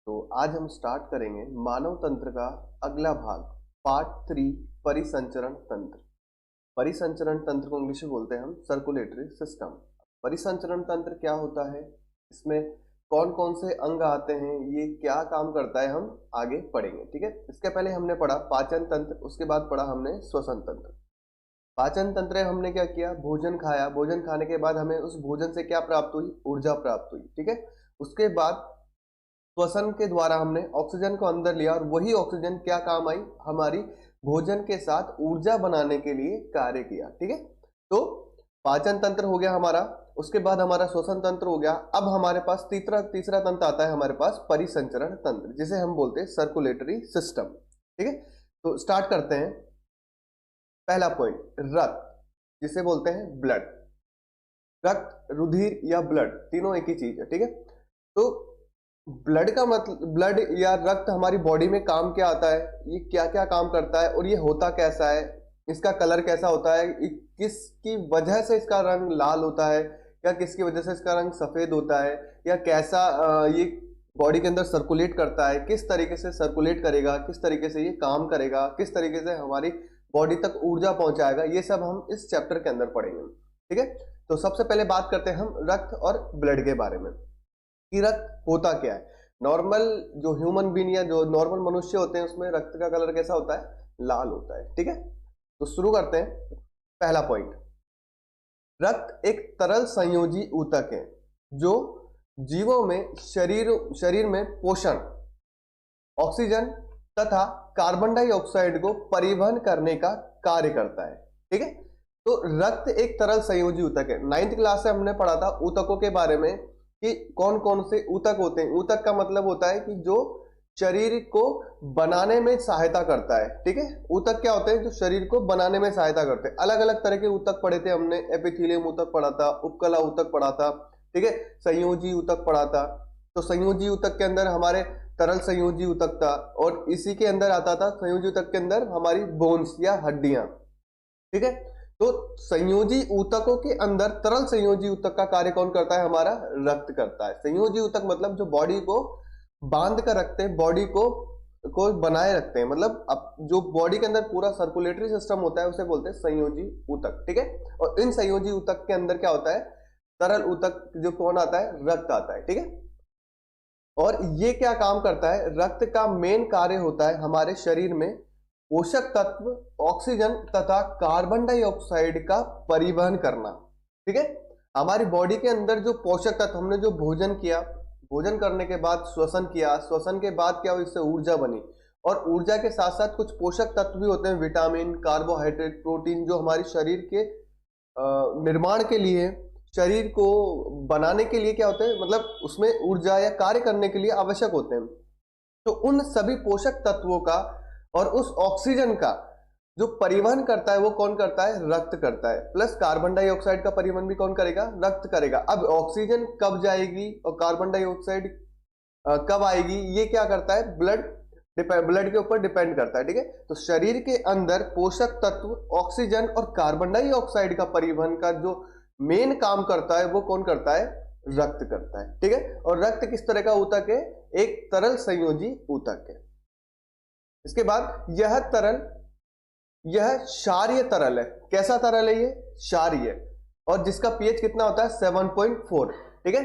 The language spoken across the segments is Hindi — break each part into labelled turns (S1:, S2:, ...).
S1: तो आज हम स्टार्ट करेंगे मानव तंत्र का अगला भाग, पार्ट 3, परिसंचरण तंत्र। परिसंचरण तंत्र को इंग्लिश में बोलते हैं हम सर्कुलेटरी सिस्टम। परिसंचरण तंत्र क्या होता है, इसमें कौन कौन से अंग आते हैं, ये क्या काम करता है, हम आगे पढ़ेंगे। ठीक है, इसके पहले हमने पढ़ा पाचन तंत्र, उसके बाद पढ़ा हमने श्वसन तंत्र। पाचन तंत्र हमने क्या किया, भोजन खाया, भोजन खाने के बाद हमें उस भोजन से क्या प्राप्त हुई, ऊर्जा प्राप्त हुई। ठीक है, उसके बाद श्वसन के द्वारा हमने ऑक्सीजन को अंदर लिया और वही ऑक्सीजन क्या काम आई, हमारी भोजन के साथ ऊर्जा बनाने के लिए कार्य किया। ठीक है, तो पाचन तंत्र हो गया हमारा, उसके बाद हमारा श्वसन तंत्र हो गया। अब हमारे पास तीसरा तंत्र आता है हमारे पास, परिसंचरण तंत्र, जिसे हम बोलते हैं सर्कुलेटरी सिस्टम। ठीक है, तो स्टार्ट करते हैं। पहला पॉइंट, रक्त, जिसे बोलते हैं ब्लड। रक्त, रुधिर या ब्लड, तीनों एक ही चीज है। ठीक है, तो ब्लड का मतलब, ब्लड या रक्त हमारी बॉडी में काम क्या आता है, ये क्या क्या काम करता है और ये होता कैसा है, इसका कलर कैसा होता है, किसकी वजह से इसका रंग लाल होता है या किसकी वजह से इसका रंग सफेद होता है, या कैसा ये बॉडी के अंदर सर्कुलेट करता है, किस तरीके से सर्कुलेट करेगा, किस तरीके से ये काम करेगा, किस तरीके से हमारी बॉडी तक ऊर्जा पहुंचाएगा, ये सब हम इस चैप्टर के अंदर पढ़ेंगे। ठीक है, तो सबसे पहले बात करते हैं हम रक्त और ब्लड के बारे में कि रक्त होता क्या है। नॉर्मल जो ह्यूमन बीइंग या जो नॉर्मल मनुष्य होते हैं उसमें रक्त का कलर कैसा होता है, लाल होता है। ठीक है, तो शुरू करते हैं। पहला पॉइंट, रक्त एक तरल संयोजी ऊतक है जो जीवों में शरीर में पोषण, ऑक्सीजन तथा कार्बन डाइऑक्साइड को परिवहन करने का कार्य करता है। ठीक है, तो रक्त एक तरल संयोजी ऊतक है। 9th क्लास से हमने पढ़ा था ऊतकों के बारे में कि कौन कौन से ऊतक होते हैं। ऊतक का मतलब होता है कि जो शरीर को बनाने में सहायता करता है। ठीक है, ऊतक क्या होते हैं, जो शरीर को बनाने में सहायता करते हैं। अलग अलग तरह के ऊतक पढ़े थे हमने, एपिथेलियम ऊतक पढ़ा था, उपकला ऊतक पढ़ा था। ठीक है, संयोजी ऊतक पढ़ा था। तो संयोजी ऊतक के अंदर हमारे तरल संयोजी ऊतक था और इसी के अंदर आता था, संयोजी ऊतक के अंदर हमारी बोन्स या हड्डियां। ठीक है, तो संयोजी ऊतकों के अंदर तरल संयोजी ऊतक का कार्य कौन करता है, हमारा रक्त करता है। संयोजी ऊतक मतलब जो बॉडी को बांध कर रखते हैं, बॉडी को बनाए रखते हैं, मतलब अब जो बॉडी के अंदर पूरा सर्कुलेटरी सिस्टम होता है उसे बोलते हैं संयोजी ऊतक। ठीक है, और इन संयोजी ऊतक के अंदर क्या होता है, तरल ऊतक जो कौन आता है, रक्त आता है। ठीक है, और ये क्या काम करता है, रक्त का मेन कार्य होता है हमारे शरीर में पोषक तत्व, ऑक्सीजन तथा कार्बन डाइऑक्साइड का परिवहन करना। ठीक है, हमारी बॉडी के अंदर जो पोषक तत्व, हमने जो भोजन किया, भोजन करने के बाद श्वसन किया, श्वसन के बाद क्या हुआ, इससे ऊर्जा बनी, और ऊर्जा के साथ साथ कुछ पोषक तत्व भी होते हैं, विटामिन, कार्बोहाइड्रेट, प्रोटीन, जो हमारे शरीर के निर्माण के लिए, शरीर को बनाने के लिए क्या होते हैं, मतलब उसमें ऊर्जा या कार्य करने के लिए आवश्यक होते हैं। तो उन सभी पोषक तत्वों का और उस ऑक्सीजन का जो परिवहन करता है वो कौन करता है, रक्त करता है। प्लस कार्बन डाइऑक्साइड का परिवहन भी कौन करेगा, रक्त करेगा। अब ऑक्सीजन कब जाएगी और कार्बन डाइऑक्साइड कब आएगी, ये क्या करता है, ब्लड के ऊपर डिपेंड करता है। ठीक है, तो शरीर के अंदर पोषक तत्व, ऑक्सीजन और कार्बन डाइऑक्साइड का परिवहन का जो मेन काम करता है वो कौन करता है, रक्त करता है। ठीक है, और रक्त किस तरह का ऊतक है, एक तरल संयोजी ऊतक है। इसके बाद यह तरल, यह क्षारीय तरल है। कैसा तरल है ये, क्षारीय, और जिसका पीएच कितना होता है, 7.4। ठीक है,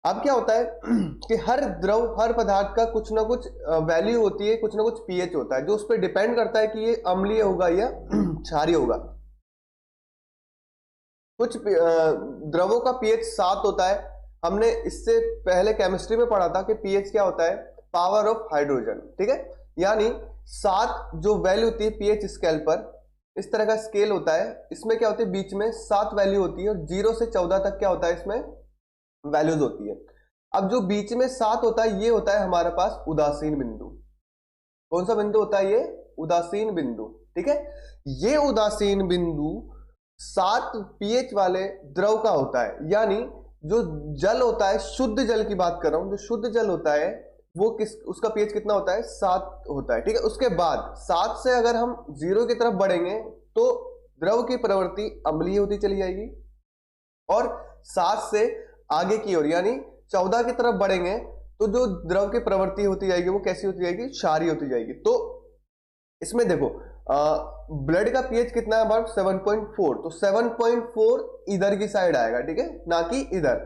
S1: अब क्या होता है कि हर द्रव, हर पदार्थ का कुछ ना कुछ वैल्यू होती है, कुछ ना कुछ पीएच होता है जो उस पर डिपेंड करता है कि ये अम्लीय होगा या क्षारीय होगा। कुछ द्रवों का पीएच 7 होता है। हमने इससे पहले केमिस्ट्री में पढ़ा था कि पीएच क्या होता है, पावर ऑफ हाइड्रोजन। ठीक है, यानी 7 जो वैल्यू होती है पीएच स्केल पर, इस तरह का स्केल होता है, इसमें क्या होती है, बीच में 7 वैल्यू होती है और 0 से 14 तक क्या होता है, इसमें वैल्यूज होती है। अब जो बीच में 7 होता है ये होता है हमारे पास उदासीन बिंदु। कौन सा बिंदु होता है ये, उदासीन बिंदु। ठीक है, ये उदासीन बिंदु 7 पीएच वाले द्रव का होता है। यानी जो जल होता है, शुद्ध जल की बात कर रहा हूं, जो शुद्ध जल होता है वो उसका पीएच कितना होता है, 7 होता है। ठीक है, उसके बाद 7 से अगर हम 0 की तरफ बढ़ेंगे तो द्रव की प्रवृत्ति अम्लीय होती चली जाएगी, और 7 से आगे की ओर यानी 14 की तरफ बढ़ेंगे तो जो द्रव की प्रवृत्ति होती जाएगी वो कैसी होती जाएगी, क्षारीय होती जाएगी। तो इसमें देखो ब्लड का पीएच कितना है अबाउट 7.4, तो 7.4 इधर की साइड आएगा, ठीक है, ना कि इधर।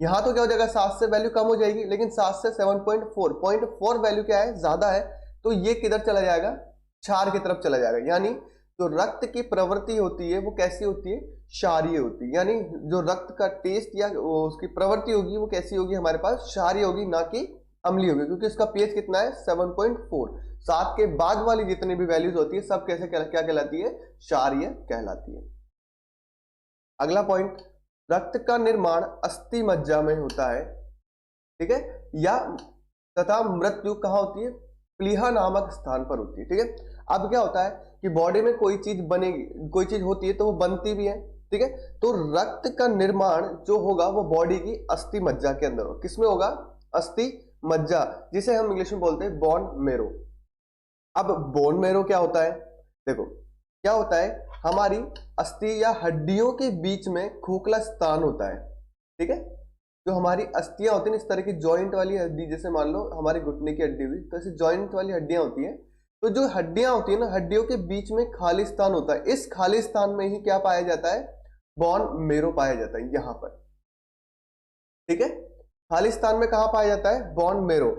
S1: यहां तो क्या हो जाएगा, 7 से वैल्यू कम हो जाएगी, लेकिन 7 से 7.4, 0.4 वैल्यू क्या है, ज्यादा है, तो ये किधर चला जाएगा, क्षार की तरफ चला जाएगा। यानी जो रक्त की प्रवृत्ति होती है वो कैसी होती है, क्षारीय होती है। यानी जो रक्त का टेस्ट या उसकी प्रवृत्ति होगी वो कैसी होगी, हमारे पास क्षारीय होगी, ना कि अम्लीय होगी, क्योंकि इसका पीएच कितना है 7.4। 7 के बाद वाली जितनी भी वैल्यूज होती है सब कैसे क्या कहलाती है, क्षारीय कहलाती है। अगला पॉइंट, रक्त का निर्माण अस्थि मज्जा में होता है, ठीक है, या तथा मृत्यु कहां होती है, प्लीहा नामक स्थान पर होती है, ठीक है। अब क्या होता है कि बॉडी में कोई चीज बनेगी, कोई चीज होती है तो वो बनती भी है, ठीक है। तो रक्त का निर्माण जो होगा वो बॉडी की अस्थि मज्जा के अंदर होगा। किसमें होगा, अस्थि मज्जा, जिसे हम इंग्लिश में बोलते हैं बोन मेरो। अब बोन मेरो क्या होता है, देखो क्या होता है, हमारी अस्थि या हड्डियों के बीच में खोखला स्थान होता है, ठीक है। जो हमारी अस्थियां होती है इस तरह की जॉइंट वाली हड्डी, जैसे मान लो हमारे घुटने की हड्डी हुई, तो ऐसे जॉइंट वाली हड्डियां होती हैं। तो जो हड्डियां होती है ना, हड्डियों के बीच में खाली स्थान होता है, इस खाली स्थान में ही क्या पाया जाता है, बोन मेरो पाया जाता है, यहां पर, ठीक है। खाली स्थान में कहां पाया जाता है, बोन मेरो।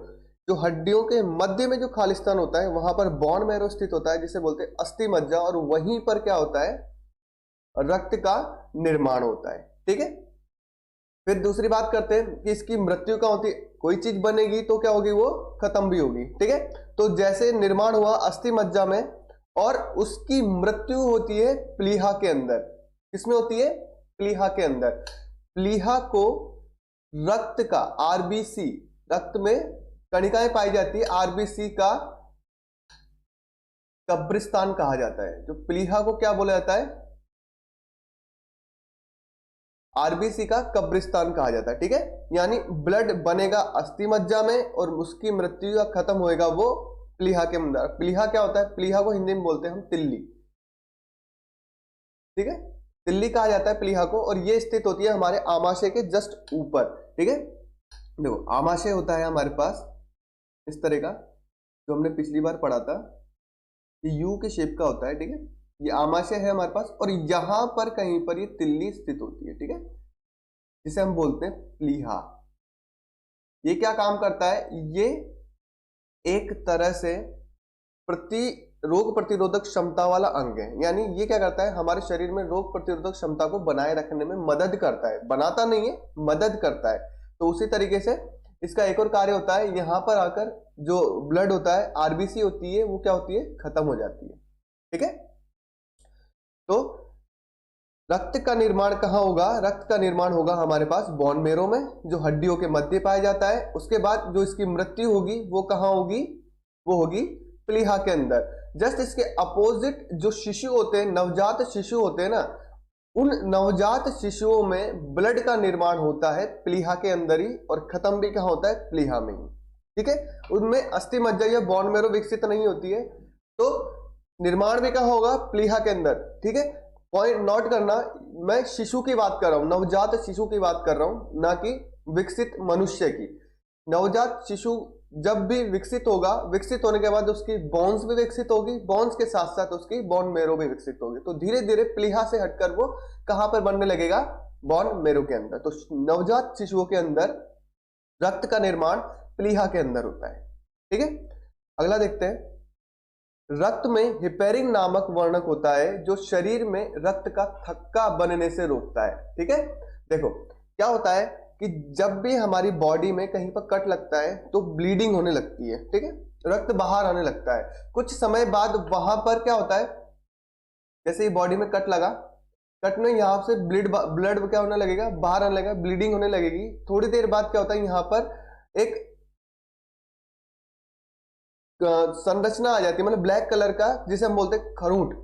S1: जो हड्डियों के मध्य में जो खाली स्थान होता है वहां पर बोन मेरो स्थित होता है, जिसे बोलते हैं अस्थि मज्जा, और वहीं पर क्या होता है, रक्त का निर्माण होता है, ठीक है। फिर दूसरी बात करते हैं कि इसकी मृत्यु क्या होती है, कोई चीज बनेगी तो क्या होगी, वो खत्म भी होगी, ठीक है। तो जैसे निर्माण हुआ अस्थि मज्जा में, और उसकी मृत्यु होती है प्लीहा के अंदर। किसमें होती है, प्लीहा के अंदर। प्लीहा को रक्त का, आरबीसी, रक्त में कणिकाएं पाई जाती है, आरबीसी का कब्रिस्तान कहा जाता है। जो प्लीहा को क्या बोला जाता है, आरबीसी का कब्रिस्तान कहा जाता है, ठीक है। यानी ब्लड बनेगा अस्थि मज्जा में और उसकी मृत्यु या खत्म होएगा वो प्लीहा के अंदर। प्लीहा क्या होता है, प्लीहा को हिंदी में बोलते हैं हम तिल्ली, ठीक है, तिल्ली कहा जाता है प्लीहा को, और ये स्थित होती है हमारे आमाशय के जस्ट ऊपर, ठीक है। देखो आमाशय होता है हमारे पास इस तरह का, जो हमने पिछली बार पढ़ा था, ये यू के शेप का होता है, ठीक है। ये आमाशय है हमारे पास, और यहां पर कहीं पर ये तिल्ली स्थित होती है, ठीक है, जिसे हम बोलते हैं प्लीहा। ये क्या काम करता है, ये एक तरह से रोग प्रतिरोधक क्षमता वाला अंग है। यानी ये क्या करता है, हमारे शरीर में रोग प्रतिरोधक क्षमता को बनाए रखने में मदद करता है, बनाता नहीं है, मदद करता है। तो उसी तरीके से इसका एक और कार्य होता है, यहां पर आकर जो ब्लड होता है, आरबीसी होती है, वो क्या होती है, खत्म हो जाती है, ठीक है। तो रक्त का निर्माण कहां होगा, रक्त का निर्माण होगा हमारे पास बोन मेरो में, जो हड्डियों के मध्य पाया जाता है। उसके बाद जो इसकी मृत्यु होगी वो कहां होगी, वो होगी प्लीहा के अंदर। जस्ट इसके अपोजिट जो शिशु होते हैं, नवजात शिशु होते हैं ना, उन नवजात शिशुओं में ब्लड का निर्माण होता है प्लीहा के अंदर ही, और खत्म भी कहां होता है, प्लीहा में ही, ठीक है। उनमें अस्थि मज्जा या बोन मेरो विकसित नहीं होती है, तो निर्माण भी कहां होगा, प्लीहा के अंदर, ठीक है। पॉइंट नोट करना, मैं शिशु की बात कर रहा हूं, नवजात शिशु की बात कर रहा हूं, ना कि विकसित मनुष्य की। नवजात शिशु जब भी विकसित होगा, विकसित होने के बाद उसकी बोन्स भी विकसित होगी, बोन्स के साथ साथ उसकी बोन मेरो भी विकसित होगी। तो धीरे धीरे प्लीहा से हटकर वो कहां पर बनने लगेगा, बोन मेरो के अंदर। तो नवजात शिशुओं के अंदर रक्त का निर्माण प्लीहा के अंदर होता है, ठीक है। अगला देखते हैं, रक्त में हिपेरिन नामक वर्णक होता है, जो शरीर में रक्त का थक्का बनने से रोकता है, ठीक है। देखो क्या होता है कि जब भी हमारी बॉडी में कहीं पर कट लगता है तो ब्लीडिंग होने लगती है, ठीक है, रक्त बाहर आने लगता है। कुछ समय बाद वहां पर क्या होता है, जैसे ही बॉडी में कट लगा, कट में यहां से ब्लड क्या होने लगेगा, बाहर आने लगेगा, ब्लीडिंग होने लगेगी। थोड़ी देर बाद क्या होता है, यहां पर एक संरचना आ जाती है, मतलब ब्लैक कलर का, जिसे हम बोलते हैं खरूंट,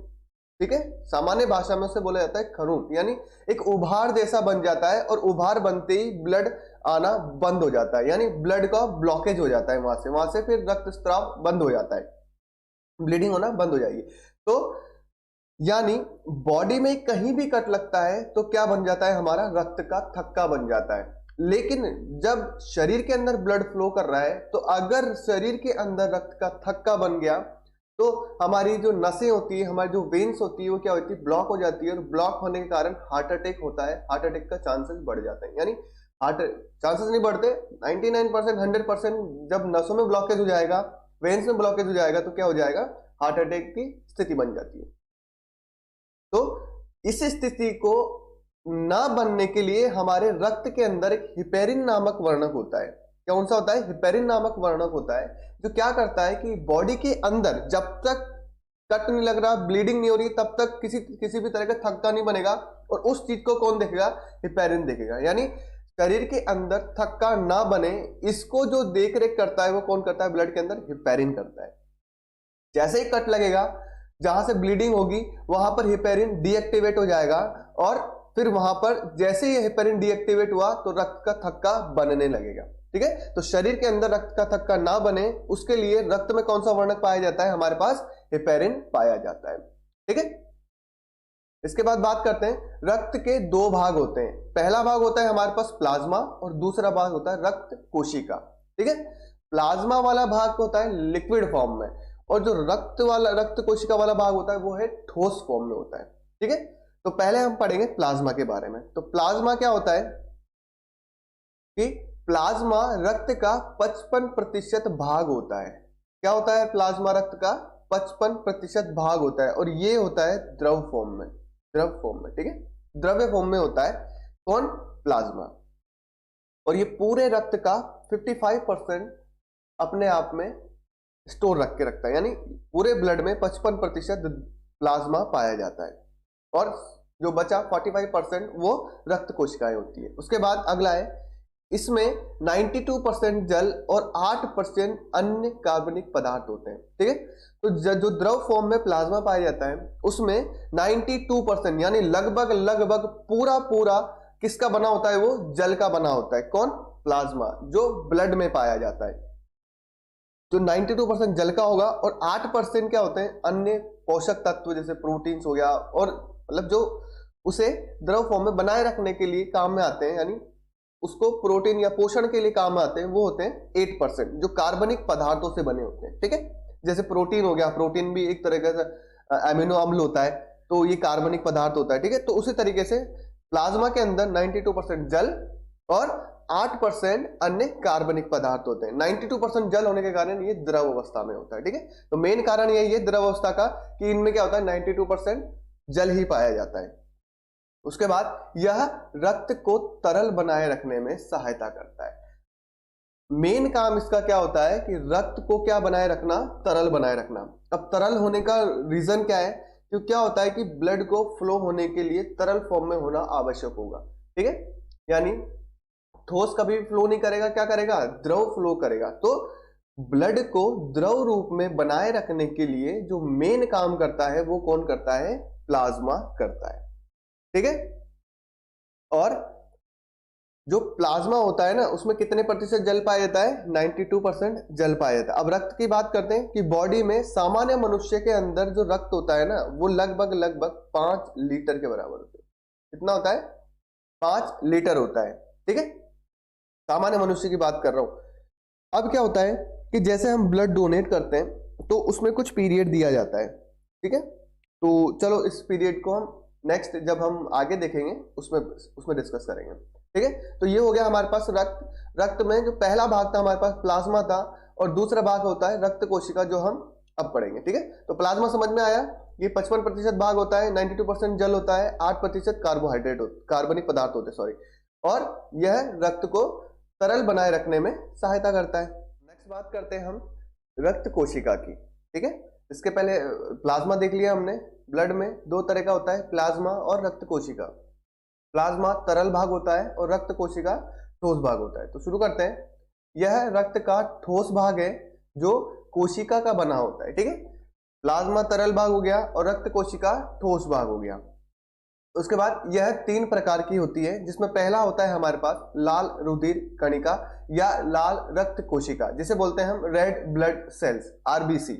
S1: ठीक है। सामान्य भाषा में उसे बोला जाता है खरूंट। यानी एक उभार जैसा बन जाता है, और उभार बनते ही ब्लड आना बंद हो जाता है, यानी ब्लड का ब्लॉकेज हो जाता है वहां से फिर रक्त स्त्राव बंद हो जाता है, ब्लीडिंग होना बंद हो जाएगी। तो यानी बॉडी में कहीं भी कट लगता है तो क्या बन जाता है, हमारा रक्त का थक्का बन जाता है। लेकिन जब शरीर के अंदर ब्लड फ्लो कर रहा है तो अगर शरीर के अंदर रक्त का थक्का बन गया तो हमारी जो नसें होती है, हमारी जो वेन्स होती है, वो क्या होती है, ब्लॉक हो जाती है, और ब्लॉक होने के कारण हार्ट अटैक होता है। हार्ट अटैक का चांसेस बढ़ जाते हैं, यानी हार्ट चांसेस नहीं बढ़ते, 99% 100% जब नसों में ब्लॉकेज हो जाएगा, वेन्स में ब्लॉकेज हो जाएगा तो क्या हो जाएगा, हार्ट अटैक की स्थिति बन जाती है। तो इस स्थिति को ना बनने के लिए हमारे रक्त के अंदर एक हिपेरिन नामक वर्णक होता है। कौन सा होता है, हिपेरिन नामक वर्णक होता है, जो क्या करता है कि बॉडी के अंदर जब तक कट नहीं लग रहा, ब्लीडिंग नहीं हो रही, तब तक किसी भी तरह का थक्का नहीं बनेगा, और उस चीज को कौन देखेगा, हिपेरिन देखेगा। यानी शरीर के अंदर थक्का ना बने, इसको जो देख रेख करता है वो कौन करता है, ब्लड के अंदर हिपेरिन करता है। जैसे ही कट लगेगा, जहां से ब्लीडिंग होगी वहां पर हिपेरिन डीएक्टिवेट हो जाएगा, और फिर वहां पर जैसे ही हिपेरिन डीएक्टिवेट हुआ तो रक्त का थक्का बनने लगेगा। ठीक है, तो शरीर के अंदर रक्त का थक्का ना बने उसके लिए रक्त में कौन सा वर्णक पाया जाता है, हमारे पास हिपेरिन पाया जाता है। ठीक है, इसके बाद बात करते हैं, रक्त के दो भाग होते हैं। पहला भाग होता है हमारे पास प्लाज्मा, और दूसरा भाग होता है रक्त कोशिका। ठीक है, प्लाज्मा वाला भाग होता है लिक्विड फॉर्म में, और जो रक्त कोशिका वाला भाग होता है वो है ठोस फॉर्म में होता है। ठीक है, तो पहले हम पढ़ेंगे प्लाज्मा के बारे में। तो प्लाज्मा क्या होता है कि प्लाज्मा रक्त का 55% भाग होता है। क्या होता है, प्लाज्मा रक्त का 55% भाग होता है, और ये होता है द्रव फॉर्म में, ठीक है, द्रव्य फॉर्म में होता है। कौन, प्लाज्मा। और ये पूरे रक्त का 55% अपने आप में स्टोर रख के रखता है, यानी पूरे ब्लड में 55% प्लाज्मा पाया जाता है, और जो बचा 45% वो रक्त कोशिकाएं होती है। उसके बाद अगला है, इसमें 92% जल और 8% अन्य कार्बनिक पदार्थ होते हैं। ठीक है, तो जो द्रव फॉर्म में प्लाज्मा पाया जाता है उसमें 92% यानी लगभग पूरा किसका बना होता है, वो जल का बना होता है। कौन, प्लाज्मा, जो ब्लड में पाया जाता है। तो 92% जल का होगा, और 8% क्या होते हैं, अन्य पोषक तत्व, जैसे प्रोटीन्स हो गया, और मतलब जो उसे द्रव फॉर्म में बनाए रखने के लिए काम में आते हैं, यानी उसको प्रोटीन या पोषण के लिए काम आते हैं, वो होते हैं 8%, जो कार्बनिक पदार्थों से बने होते हैं। ठीक है, जैसे प्रोटीन हो गया, प्रोटीन भी एक तरह का एमिनो अम्ल होता है, तो ये कार्बनिक पदार्थ होता है। ठीक है, तो उसी तरीके से प्लाज्मा के अंदर 92% जल और 8% अन्य कार्बनिक पदार्थ होते हैं। 92% जल होने के कारण ये द्रव अवस्था में होता है। ठीक है, तो मेन कारण यही है द्रव अवस्था का कि इनमें क्या होता है, 92% जल ही पाया जाता है। उसके बाद यह रक्त को तरल बनाए रखने में सहायता करता है। मेन काम इसका क्या होता है कि रक्त को क्या बनाए रखना, तरल बनाए रखना। अब तरल होने का रीजन क्या है, क्योंकि क्या होता है कि ब्लड को फ्लो होने के लिए तरल फॉर्म में होना आवश्यक होगा। ठीक है, यानी ठोस कभी फ्लो नहीं करेगा, क्या करेगा, द्रव फ्लो करेगा। तो ब्लड को द्रव रूप में बनाए रखने के लिए जो मेन काम करता है वो कौन करता है, प्लाज्मा करता है। ठीक है, और जो प्लाज्मा होता है ना उसमें कितने प्रतिशत जल पाया जाता है, 92% जल पाया जाता है। अब रक्त की बात करते हैं कि बॉडी में सामान्य मनुष्य के अंदर जो रक्त होता है ना वो लगभग 5 लीटर के बराबर होता है। कितना होता है, 5 लीटर होता है। ठीक है, सामान्य मनुष्य की बात कर रहा हूं। अब क्या होता है कि जैसे हम ब्लड डोनेट करते हैं तो उसमें कुछ पीरियड दिया जाता है। ठीक है, तो चलो इस पीरियड को हम नेक्स्ट जब हम आगे देखेंगे उसमें डिस्कस करेंगे। ठीक है, तो ये हो गया हमारे पास रक्त में जो पहला भाग था हमारे पास प्लाज्मा था, और दूसरा भाग होता है रक्त कोशिका, जो हम अब पढ़ेंगे। ठीक है, तो प्लाज्मा समझ में आया, ये 55% भाग होता है, 92% जल होता है, 8% कार्बनिक पदार्थ होते हैं, और यह रक्त को तरल बनाए रखने में सहायता करता है। नेक्स्ट बात करते हैं हम रक्त कोशिका की। ठीक है, इसके पहले प्लाज्मा देख लिया हमने। ब्लड में दो तरह का होता है, प्लाज्मा और रक्त कोशिका। प्लाज्मा तरल भाग होता है और रक्त कोशिका ठोस भाग होता है। तो शुरू करते हैं। यह रक्त का ठोस भाग है जो कोशिका का बना होता है। ठीक है, प्लाज्मा तरल भाग हो गया और रक्त कोशिका ठोस भाग हो गया। उसके बाद यह 3 प्रकार की होती है, जिसमें पहला होता है हमारे पास लाल रुधिर कणिका या लाल रक्त कोशिका, जिसे बोलते हैं हम रेड ब्लड सेल्स, आरबीसी।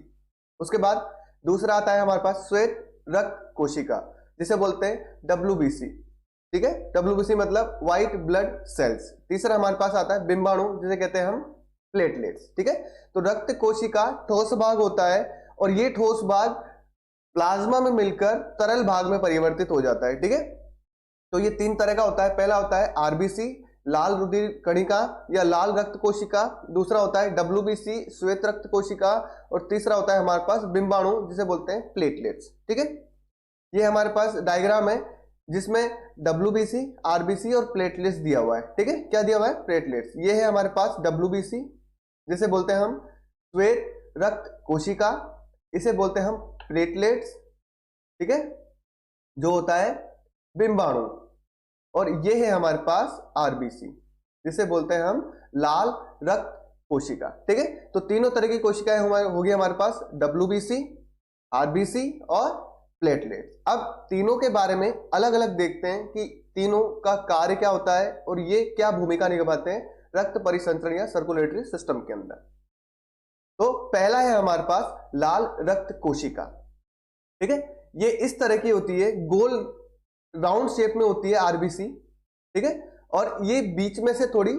S1: उसके बाद दूसरा आता है हमारे पास श्वेत रक्त कोशिका, जिसे बोलते हैं डब्ल्यूबीसी। ठीक है, WBC मतलब व्हाइट ब्लड सेल्स। तीसरा हमारे पास आता है बिंबाणु, जिसे कहते हैं हम प्लेटलेट्स। ठीक है, तो रक्त कोशिका ठोस भाग होता है और ये ठोस भाग प्लाज्मा में मिलकर तरल भाग में परिवर्तित हो जाता है। ठीक है, तो ये 3 तरह का होता है। पहला होता है आरबीसी, लाल रुधिर कणिका या लाल रक्त कोशिका। दूसरा होता है WBC, श्वेत रक्त कोशिका। और तीसरा होता है हमारे पास बिंबाणु, जिसे बोलते हैं प्लेटलेट्स। ठीक है, ये हमारे पास डायग्राम है जिसमें WBC, RBC और प्लेटलेट्स दिया हुआ है। ठीक है, क्या दिया हुआ है? प्लेटलेट्स। ये है हमारे पास WBC, जिसे बोलते हैं हम श्वेत रक्त कोशिका, इसे बोलते हैं हम प्लेटलेट्स। ठीक है, जो होता है बिंबाणु। और ये है हमारे पास RBC, जिसे बोलते हैं हम लाल रक्त कोशिका। ठीक है, तो तीनों तरह की कोशिकाएं होगी हमारे पास, WBC, RBC और प्लेटलेट्स। अब तीनों के बारे में अलग अलग देखते हैं कि तीनों का कार्य क्या होता है और ये क्या भूमिका निभाते हैं रक्त परिसंचरण या सर्कुलेटरी सिस्टम के अंदर। तो पहला है हमारे पास लाल रक्त कोशिका। ठीक है, ये इस तरह की होती है, गोल राउंड शेप में होती है RBC। ठीक है, और ये बीच में से थोड़ी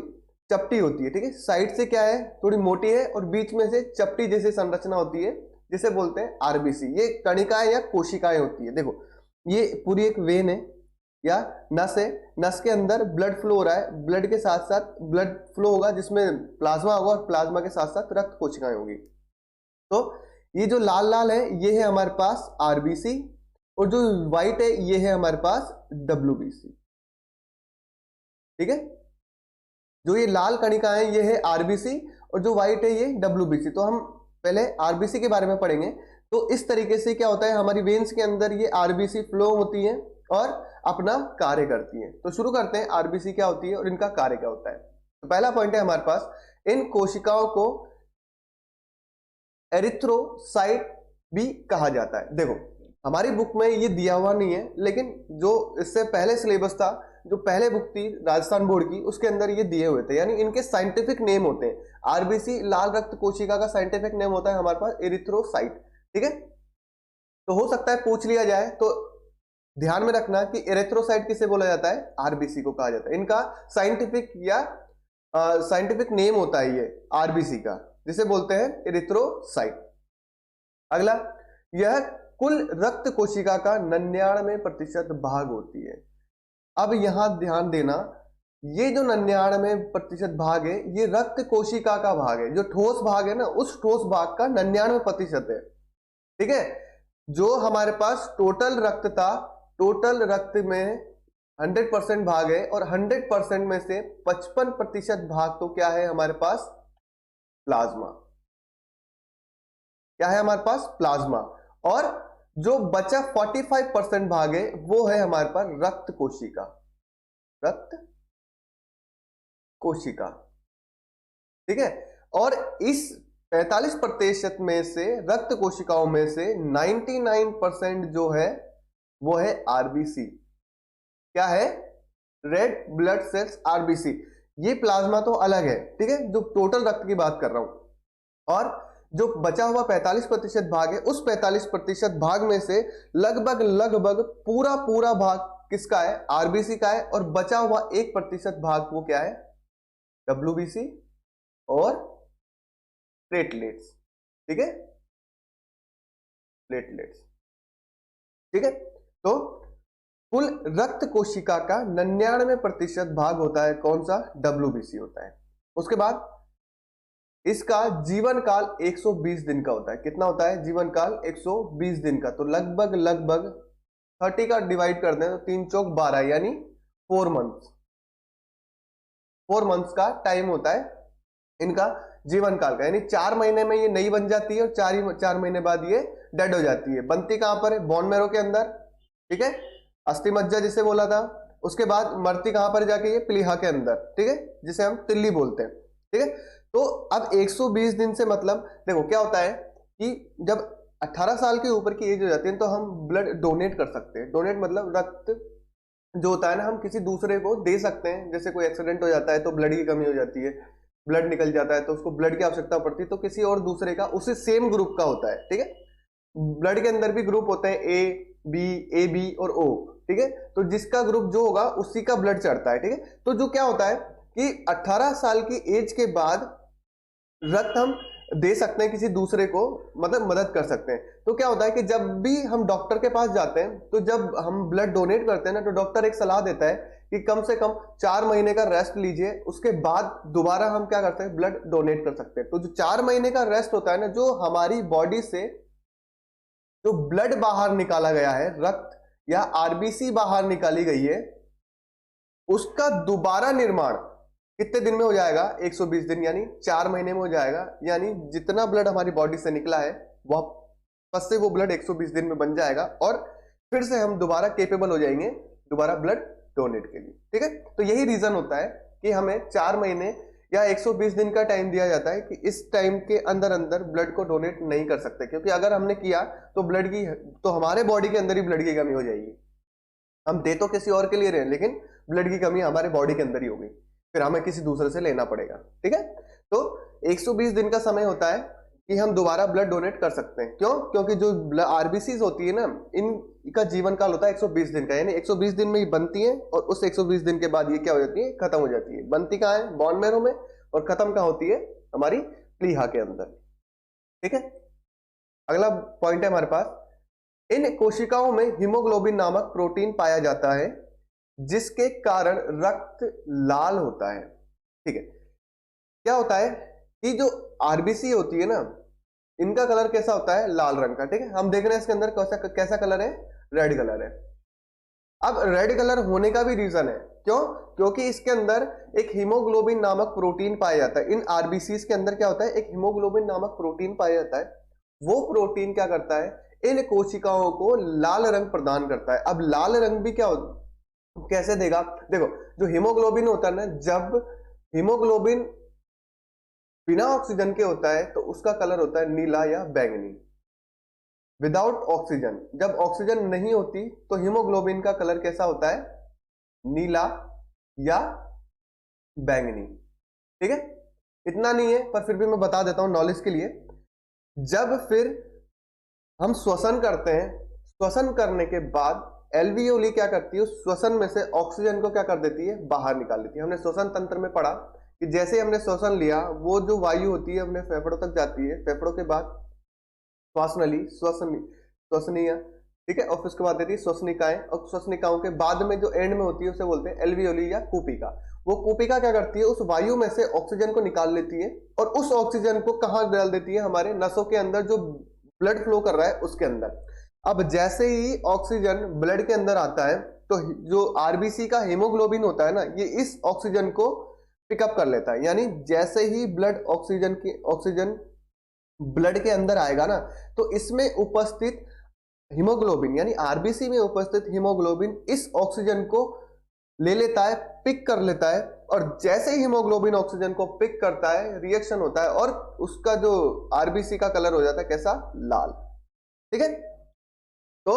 S1: चपटी होती है। ठीक है, साइड से क्या है, थोड़ी मोटी है और बीच में से चपटी जैसी संरचना होती है, जिसे बोलते हैं RBC। ये कणिकाएं या कोशिकाएं होती है। देखो, ये पूरी एक वेन है या नस है, नस के अंदर ब्लड फ्लो हो रहा है, ब्लड के साथ साथ ब्लड फ्लो होगा जिसमें प्लाज्मा होगा और प्लाज्मा के साथ साथ रक्त कोशिकाएं होगी। तो ये जो लाल लाल है ये है हमारे पास RBC और जो व्हाइट है ये है हमारे पास WBC। ठीक है, जो ये लाल कणिका है ये है RBC और जो व्हाइट है ये WBC। तो हम पहले RBC के बारे में पढ़ेंगे। तो इस तरीके से क्या होता है, हमारी वेन्स के अंदर ये RBC फ्लो होती है और अपना कार्य करती है। तो शुरू करते हैं RBC क्या होती है और इनका कार्य क्या होता है। तो पहला पॉइंट है हमारे पास, इन कोशिकाओं को एरिथ्रोसाइट भी कहा जाता है। देखो, हमारी बुक में ये दिया हुआ नहीं है, लेकिन जो इससे पहले सिलेबस था, जो पहले बुक थी राजस्थान बोर्ड की, उसके अंदर ये दिए हुए थे, यानी इनके साइंटिफिक नेम होते हैं। RBC लाल रक्त कोशिका का साइंटिफिक नेम होता है हमारे पास एरिथ्रोसाइट। ठीक है, तो हो सकता है पूछ लिया जाए, तो ध्यान में रखना कि एरिथ्रोसाइट किसे बोला जाता है, RBC को कहा जाता है। इनका साइंटिफिक या साइंटिफिक नेम होता है ये RBC का, जिसे बोलते हैं एरिथ्रोसाइट। अगला, यह कुल रक्त कोशिका का 99% भाग होती है। अब यहां ध्यान देना, ये जो 99% भाग है ये रक्त कोशिका का भाग है। जो ठोस भाग है ना, उस ठोस भाग का 99% है। ठीक है, जो हमारे पास टोटल रक्त था, टोटल रक्त में 100% भाग है और 100% में से 55% भाग तो क्या है हमारे पास, प्लाज्मा। क्या है हमारे पास, प्लाज्मा। और जो बचा 45% भाग है वो है हमारे पास रक्त कोशिका, रक्त कोशिका। ठीक है, और इस 45% में से रक्त कोशिकाओं में से 99% जो है वो है RBC। क्या है, रेड ब्लड सेल्स RBC। ये प्लाज्मा तो अलग है। ठीक है, जो टोटल रक्त की बात कर रहा हूं। और जो बचा हुआ 45% भाग है, उस 45% भाग में से लगभग पूरा भाग किसका है, RBC का है। और बचा हुआ 1% भाग वो क्या है, WBC और प्लेटलेट्स। ठीक है, प्लेटलेट्स। ठीक है, तो कुल रक्त कोशिका का 99% भाग होता है कौन सा, WBC होता है। उसके बाद इसका जीवन काल 120 दिन का होता है। कितना होता है, जीवन काल 120 दिन का। तो लगभग 30 का डिवाइड कर दें तो 3 चौक 12, यानी 4 मंथ्स। 4 मंथ्स का टाइम होता है इनका जीवन काल का, यानी 4 महीने में ये नई बन जाती है और 4 महीने बाद ये डेड हो जाती है। बनती कहां पर है, बोन मैरो के अंदर। ठीक है, अस्थि मज्जा जिसे बोला था। उसके बाद मरती कहां पर जाके, ये प्लीहा के अंदर। ठीक है, जिसे हम तिल्ली बोलते हैं। ठीक है, तो अब 120 दिन से मतलब देखो क्या होता है कि जब 18 साल के ऊपर की एज हो जाती है तो हम ब्लड डोनेट कर सकते हैं। डोनेट मतलब रक्त जो होता है ना, हम किसी दूसरे को दे सकते हैं। जैसे कोई एक्सीडेंट हो जाता है तो ब्लड की कमी हो जाती है, ब्लड निकल जाता है तो उसको ब्लड की आवश्यकता पड़ती है, तो किसी और दूसरे का उसी सेम ग्रुप का होता है। ठीक है, ब्लड के अंदर भी ग्रुप होते हैं A, B, AB और O। ठीक है, तो जिसका ग्रुप जो होगा उसी का ब्लड चढ़ता है, ठीक है। तो जो क्या होता है कि 18 साल की एज के बाद रक्त हम दे सकते हैं किसी दूसरे को, मतलब मदद कर सकते हैं। तो क्या होता है कि जब भी हम डॉक्टर के पास जाते हैं, तो जब हम ब्लड डोनेट करते हैं ना, तो डॉक्टर एक सलाह देता है कि कम से कम 4 महीने का रेस्ट लीजिए, उसके बाद दोबारा हम क्या करते हैं, ब्लड डोनेट कर सकते हैं। तो जो 4 महीने का रेस्ट होता है ना, जो हमारी बॉडी से जो ब्लड बाहर निकाला गया है, रक्त या आरबीसी बाहर निकाली गई है, उसका दोबारा निर्माण कितने दिन में हो जाएगा, 120 दिन, यानी 4 महीने में हो जाएगा। यानी जितना ब्लड हमारी बॉडी से निकला है वापस से वो ब्लड 120 दिन में बन जाएगा और फिर से हम दोबारा केपेबल हो जाएंगे दोबारा ब्लड डोनेट के लिए, ठीक है। तो यही रीजन होता है कि हमें 4 महीने या 120 दिन का टाइम दिया जाता है कि इस टाइम के अंदर अंदर ब्लड को डोनेट नहीं कर सकते, क्योंकि अगर हमने किया तो ब्लड की, तो हमारे बॉडी के अंदर ही ब्लड की कमी हो जाएगी। हम दे तो किसी और के लिए रहे, लेकिन ब्लड की कमी हमारे बॉडी के अंदर ही होगी, फिर हमें किसी दूसरे से लेना पड़ेगा, ठीक है। तो 120 दिन का समय होता है कि हम दोबारा ब्लड डोनेट कर सकते हैं। क्यों? क्योंकि जो आरबीसीज होती है ना, इनका जीवन काल होता है 120 दिन का, यानी 120 दिन में ही बनती है और उस 120 दिन के बाद ये क्या हो जाती है, खत्म हो जाती है। बनती कहाँ है, बोन मैरो में, और खत्म कहाँ होती है, हमारी प्लीहा के अंदर, ठीक है। अगला पॉइंट है हमारे पास, इन कोशिकाओं में हीमोग्लोबिन नामक प्रोटीन पाया जाता है जिसके कारण रक्त लाल होता है, ठीक है। क्या होता है कि जो आरबीसी होती है ना, इनका कलर कैसा होता है, लाल रंग का, ठीक है। हम देख रहे हैं इसके अंदर कैसा कलर है, रेड कलर है। अब रेड कलर होने का भी रीजन है, क्यों? क्योंकि इसके अंदर एक हीमोग्लोबिन नामक प्रोटीन पाया जाता है। इन आरबीसी के अंदर क्या होता है, एक हीमोग्लोबिन नामक प्रोटीन पाया जाता है। वो प्रोटीन क्या करता है, इन कोशिकाओं को लाल रंग प्रदान करता है। अब लाल रंग भी क्या होता, कैसे देगा, देखो जो हीमोग्लोबिन होता है ना, जब हीमोग्लोबिन बिना ऑक्सीजन के होता है तो उसका कलर होता है नीला या बैंगनी। विदाउट ऑक्सीजन, जब ऑक्सीजन नहीं होती तो हीमोग्लोबिन का कलर कैसा होता है, नीला या बैंगनी, ठीक है। इतना नहीं है, पर फिर भी मैं बता देता हूं नॉलेज के लिए। जब फिर हम श्वसन करते हैं, श्वसन करने के बाद एल्वियोली क्या करती है, श्वसन में से ऑक्सीजन को क्या कर देती है, बाहर निकाल देती है। हमने श्वसन तंत्र में पढ़ा कि जैसे हमने श्वसन लिया, वो जो वायु होती है अपने फेफड़ों तक जाती है, फेफड़ों के बाद श्वास नली, श्वसनीय, ठीक है, और फिर उसके बाद देती है श्वसनिकाएं, और श्वसनिकाओं के बाद में जो एंड में होती है उसे बोलते हैं एल्वियोली या कूपिका। वो कूपिका क्या करती है, उस वायु में से ऑक्सीजन को निकाल लेती है और उस ऑक्सीजन को कहां डाल देती है, हमारे नसों के अंदर, जो ब्लड फ्लो कर रहा है उसके अंदर। अब जैसे ही ऑक्सीजन ब्लड के अंदर आता है, तो जो आरबीसी का हीमोग्लोबिन होता है ना, ये इस ऑक्सीजन को पिकअप कर लेता है। यानी जैसे ही ऑक्सीजन ब्लड के अंदर आएगा ना, तो इसमें उपस्थित हीमोग्लोबिन, यानी आरबीसी में उपस्थित हीमोग्लोबिन इस ऑक्सीजन को ले लेता है, पिक कर लेता है, और जैसे ही हीमोग्लोबिन ऑक्सीजन को पिक करता है, रिएक्शन होता है और उसका जो आरबीसी का कलर हो जाता है कैसा, लाल, ठीक है। तो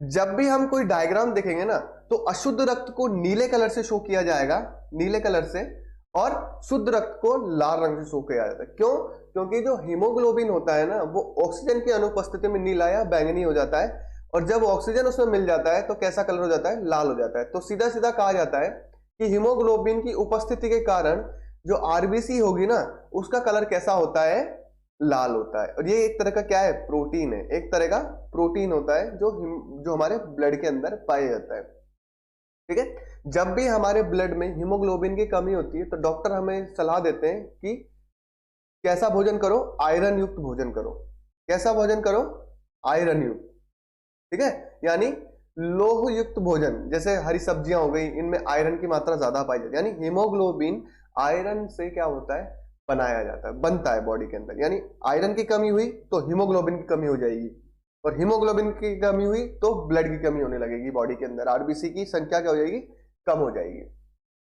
S1: जब भी हम कोई डायग्राम देखेंगे ना, तो अशुद्ध रक्त को नीले कलर से शो किया जाएगा, नीले कलर से, और शुद्ध रक्त को लाल रंग से शो किया जाता है। क्यों? क्योंकि जो हीमोग्लोबिन होता है ना, वो ऑक्सीजन की अनुपस्थिति में नीला या बैंगनी हो जाता है, और जब ऑक्सीजन उसमें मिल जाता है तो कैसा कलर हो जाता है, लाल हो जाता है। तो सीधा सीधा कहा जाता है कि हीमोग्लोबिन की उपस्थिति के कारण जो आरबीसी होगी ना, उसका कलर कैसा होता है, लाल होता है। और ये एक तरह का क्या है, प्रोटीन है, एक तरह का प्रोटीन होता है जो हमारे ब्लड के अंदर पाया जाता है, ठीक है। जब भी हमारे ब्लड में हीमोग्लोबिन की कमी होती है, तो डॉक्टर हमें सलाह देते हैं कि कैसा भोजन करो, आयरन युक्त भोजन करो। कैसा भोजन करो, आयरन युक्त, ठीक है। यानी लोह युक्त भोजन, जैसे हरी सब्जियां हो गई, इनमें आयरन की मात्रा ज्यादा पाई जाती है। यानी हीमोग्लोबिन आयरन से क्या होता है, बनाया जाता है, बनता है बॉडी के अंदर। यानी आयरन की कमी हुई तो हीमोग्लोबिन की कमी हो जाएगी, और हीमोग्लोबिन की कमी हुई तो ब्लड की कमी होने लगेगी बॉडी के अंदर, आरबीसी की संख्या क्या हो जाएगी, कम हो जाएगी।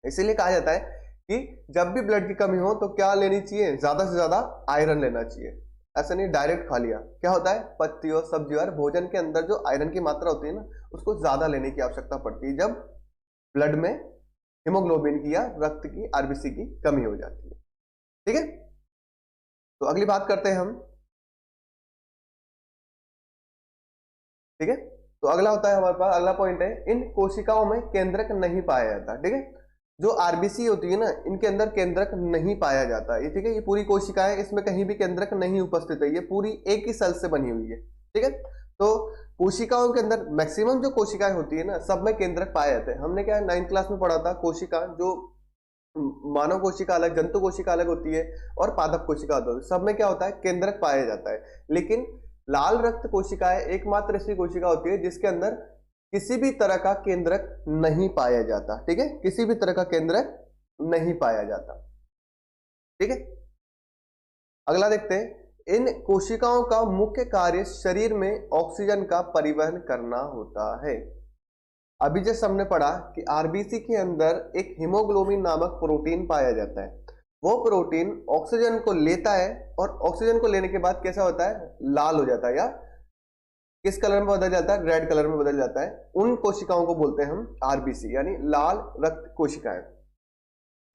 S1: इसीलिए कहा जाता है कि जब भी ब्लड की कमी हो तो क्या लेनी चाहिए, ज्यादा से ज्यादा आयरन लेना चाहिए। ऐसा नहीं डायरेक्ट खा लिया, क्या होता है, पत्तियों, सब्जियों और भोजन के अंदर जो आयरन की मात्रा होती है ना, उसको ज्यादा लेने की आवश्यकता पड़ती है जब ब्लड में हीमोग्लोबिन की या रक्त की, आरबीसी की कमी हो जाती है, ठीक है। तो अगली बात करते हैं हम, ठीक है। तो अगला होता है हमारे पास, अगला पॉइंट है, इन कोशिकाओं में केंद्रक नहीं पाया जाता। ठीक है, जो आरबीसी होती है ना, इनके अंदर केंद्रक नहीं पाया जाता है। ठीक है, ये पूरी कोशिका है, इसमें कहीं भी केंद्रक नहीं उपस्थित है, ये पूरी एक ही सेल से बनी हुई है। ठीक है, तो कोशिकाओं के अंदर मैक्सिमम जो कोशिकाएं होती है ना, सब में केंद्रक पाए जाते हैं। हमने क्या 9th क्लास में पढ़ा था, कोशिका जो मानव कोशिका अलग, जंतु कोशिका अलग होती है और पादप कोशिका अलग होती है, सब में क्या होता है, केंद्रक पाया जाता है। लेकिन लाल रक्त कोशिकाएं एकमात्र ऐसी कोशिका होती है जिसके अंदर किसी भी तरह का केंद्रक नहीं पाया जाता। ठीक है, किसी भी तरह का केंद्रक नहीं पाया जाता। ठीक है, अगला देखते हैं, इन कोशिकाओं का मुख्य कार्य शरीर में ऑक्सीजन का परिवहन करना होता है। अभी जैसे हमने पढ़ा कि आरबीसी के अंदर एक हीमोग्लोबिन नामक प्रोटीन पाया जाता है। वो प्रोटीन ऑक्सीजन को लेता है और ऑक्सीजन को लेने के बाद कैसा होता है, लाल हो जाता है, या किस कलर में बदल जाता है, रेड कलर में बदल जाता है। उन कोशिकाओं को बोलते हैं हम आरबीसी, यानी लाल रक्त कोशिकाएं।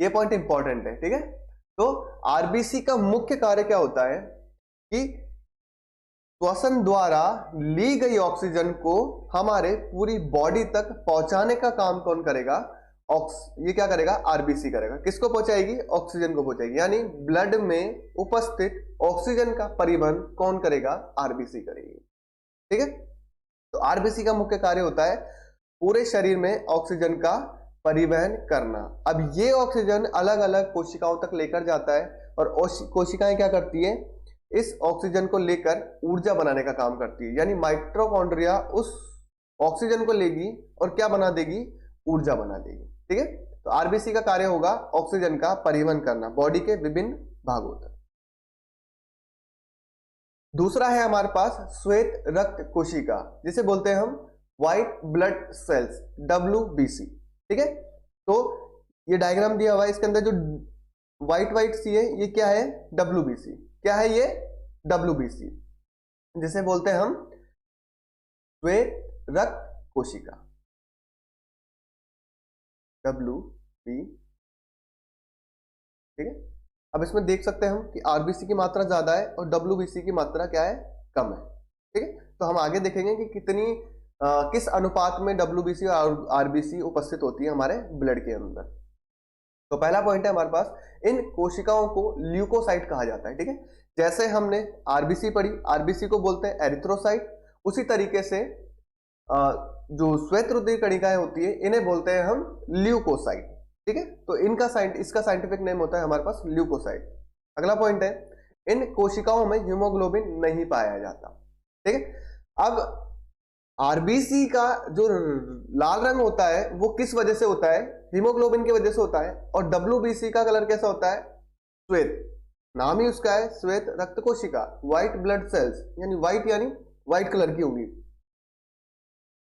S1: ये पॉइंट इंपॉर्टेंट है। ठीक है, तो आरबीसी का मुख्य कार्य क्या होता है कि श्वसन द्वारा ली गई ऑक्सीजन को हमारे पूरी बॉडी तक पहुंचाने का काम कौन करेगा, ये क्या करेगा, आरबीसी करेगा। किसको पहुंचाएगी, ऑक्सीजन को पहुंचाएगी, यानी ब्लड में उपस्थित ऑक्सीजन का परिवहन कौन करेगा, आरबीसी करेगी। ठीक है, तो आरबीसी का मुख्य कार्य होता है पूरे शरीर में ऑक्सीजन का परिवहन करना। अब ये ऑक्सीजन अलग अलग कोशिकाओं तक लेकर जाता है और कोशिकाएं क्या करती है, इस ऑक्सीजन को लेकर ऊर्जा बनाने का काम करती है। यानी माइटोकॉन्ड्रिया उस ऑक्सीजन को लेगी और क्या बना देगी, ऊर्जा बना देगी। ठीक है, तो आरबीसी का कार्य होगा ऑक्सीजन का परिवहन करना बॉडी के विभिन्न भागों तक। दूसरा है हमारे पास श्वेत रक्त कोशिका, जिसे बोलते हैं हम व्हाइट ब्लड सेल्स, WBC। ठीक है, तो ये डायग्राम दिया हुआ है, इसके अंदर जो व्हाइट व्हाइट सी है ये क्या है, WBC। क्या है ये, WBC, जिसे बोलते हैं हम श्वेत रक्त कोशिका, WBC। ठीक है, अब इसमें देख सकते हैं हम कि आरबीसी की मात्रा ज्यादा है और WBC की मात्रा क्या है, कम है। ठीक है, तो हम आगे देखेंगे कि किस अनुपात में WBC और आरबीसी उपस्थित होती है हमारे ब्लड के अंदर। तो पहला पॉइंट है हमारे पास, इन कोशिकाओं को ल्यूकोसाइट कहा जाता है। ठीक है, जैसे हमने आरबीसी पढ़ी, आरबीसी को बोलते हैं एरिथ्रोसाइट, उसी तरीके से जो श्वेत रुधिर कणिकाएं होती है इन्हें बोलते हैं हम ल्यूकोसाइट। ठीक है, तो इसका साइंटिफिक नेम होता है हमारे पास ल्यूकोसाइट। अगला पॉइंट है, इन कोशिकाओं में हीमोग्लोबिन नहीं पाया जाता। ठीक है, अब आरबीसी का जो लाल रंग होता है वो किस वजह से होता है, हीमोग्लोबिन की वजह से होता है। और WBC का कलर कैसा होता है, श्वेत, नाम ही उसका है श्वेत रक्त कोशिका, व्हाइट ब्लड सेल्स, यानी व्हाइट कलर की होगी।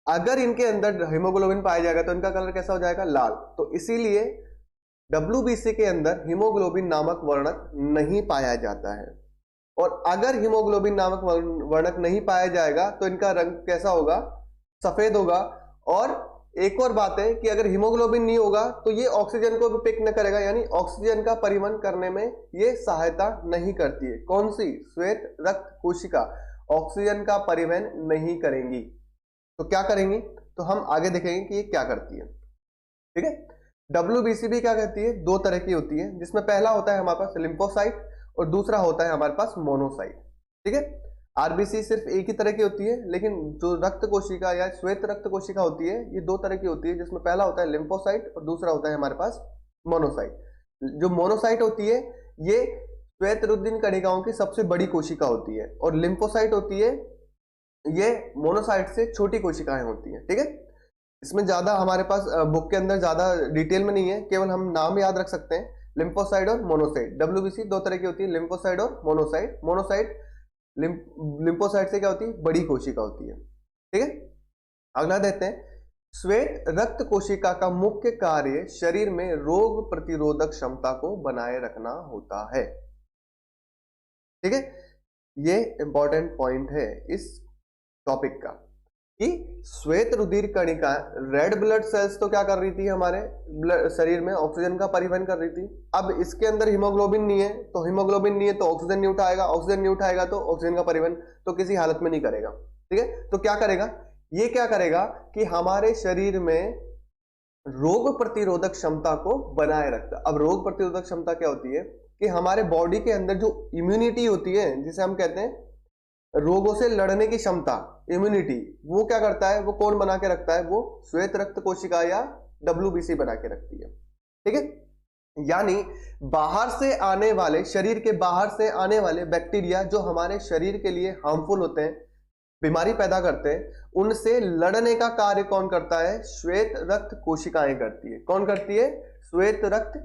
S1: अगर इनके अंदर हीमोग्लोबिन पाया जाएगा तो इनका कलर कैसा हो जाएगा, लाल। तो इसीलिए WBC के अंदर हीमोग्लोबिन नामक वर्णक नहीं पाया जाता है। और अगर हीमोग्लोबिन नामक वर्णक नहीं पाया जाएगा तो इनका रंग कैसा होगा, सफेद होगा। और एक और बात है कि अगर हीमोग्लोबिन नहीं होगा तो ये ऑक्सीजन को भी पिक न करेगा, यानी ऑक्सीजन का परिवहन करने में ये सहायता नहीं करती है। कौन सी, श्वेत रक्त कोशिका ऑक्सीजन का परिवहन नहीं करेंगी। तो क्या करेंगी, तो हम आगे देखेंगे कि ये क्या करती है। ठीक है, WBC भी क्या कहती है, दो तरह की होती है, जिसमें पहला होता है हमारे पास लिम्फोसाइट और दूसरा होता है हमारे पास मोनोसाइट। ठीक है, आरबीसी सिर्फ एक ही तरह की होती है, लेकिन जो रक्त कोशिका या श्वेत रक्त कोशिका होती है ये दो तरह की होती है, जिसमें पहला होता है लिम्फोसाइट और दूसरा होता है हमारे पास मोनोसाइट। जो मोनोसाइट होती है ये श्वेत रुधिर कणिकाओं की सबसे बड़ी कोशिका होती है, और लिम्फोसाइट होती है ये मोनोसाइट से छोटी कोशिकाएं होती हैं। ठीक है, इसमें ज्यादा हमारे पास बुक के अंदर ज्यादा डिटेल में नहीं है, केवल हम नाम याद रख सकते हैं, लिम्फोसाइट और मोनोसाइट। WBC दो तरह की होती है, लिम्फोसाइट और मोनोसाइट। लिम्फोसाइट से क्या होती है, बड़ी कोशिका होती है। ठीक है, अगला देखते हैं, श्वेत रक्त कोशिका का मुख्य कार्य शरीर में रोग प्रतिरोधक क्षमता को बनाए रखना होता है। ठीक है, ये इंपॉर्टेंट पॉइंट है इस टॉपिक का कि श्वेत रुधिर कणिका रेड ब्लड सेल्स तो क्या कर रही थी, हमारे शरीर में ऑक्सीजन का परिवहन कर रही थी। अब इसके अंदर हीमोग्लोबिन नहीं है, तो हीमोग्लोबिन नहीं है तो ऑक्सीजन नहीं उठाएगा, ऑक्सीजन नहीं उठाएगा तो ऑक्सीजन का परिवहन तो किसी हालत में नहीं करेगा। ठीक है, तो क्या करेगा, ये क्या करेगा कि हमारे शरीर में रोग प्रतिरोधक क्षमता को बनाए रखता है। अब रोग प्रतिरोधक क्षमता क्या होती है कि हमारे बॉडी के अंदर जो इम्यूनिटी होती है, जिसे हम कहते हैं रोगों से लड़ने की क्षमता, इम्यूनिटी, वो क्या करता है, वो कौन बना के रखता है, वो श्वेत रक्त कोशिका या WBC बना के रखती है। ठीक है, यानी बाहर से आने वाले, शरीर के बाहर से आने वाले बैक्टीरिया जो हमारे शरीर के लिए हार्मफुल होते हैं, बीमारी पैदा करते हैं, उनसे लड़ने का कार्य कौन करता है, श्वेत रक्त कोशिकाएं करती है। कौन करती है, श्वेत रक्त